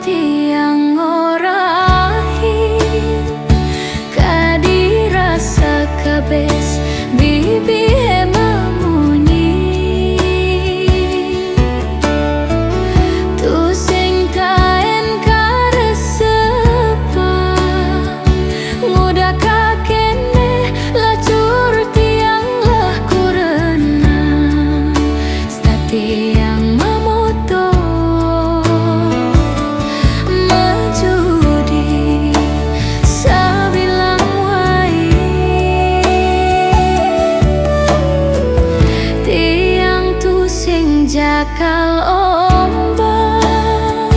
tiang orahi kadirasa kabes bibi memunyi tu sing kaen karesepa ngudak kakene lacur tiang lah kurena stati yang mamoto majudi sabilang wai tiang tu sing jakal ombak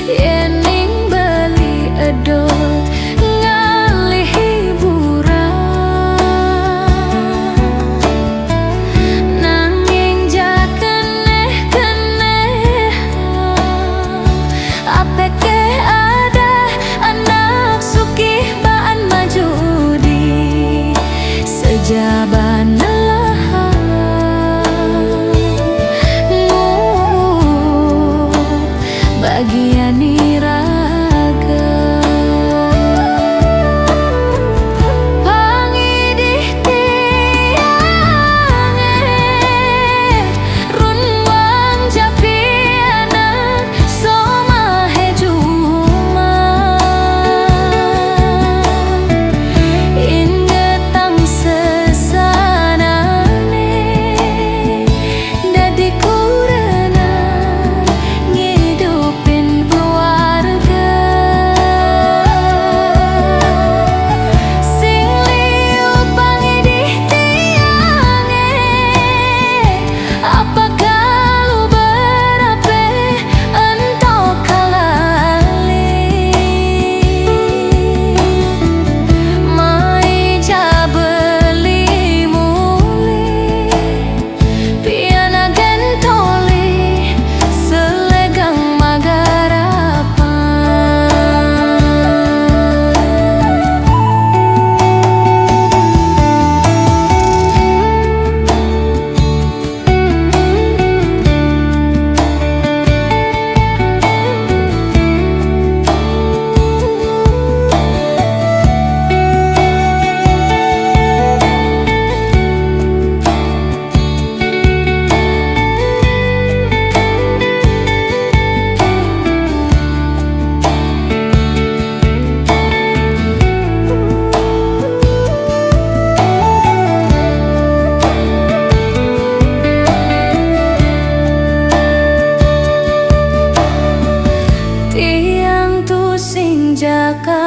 yening beli edot ngalih hiburan nanging jakeneh kenehan apeke ada anak sukih baan majudi sejaban bagian iraga pangidih tiange run wang japianan somahe juma ingetang sesanane dadi kurena ngidupin keluarga sing liu pangidih tiange apa kalau berape entok kalali mai jabeli muli piana gentoli selegang tiang tu sing jaga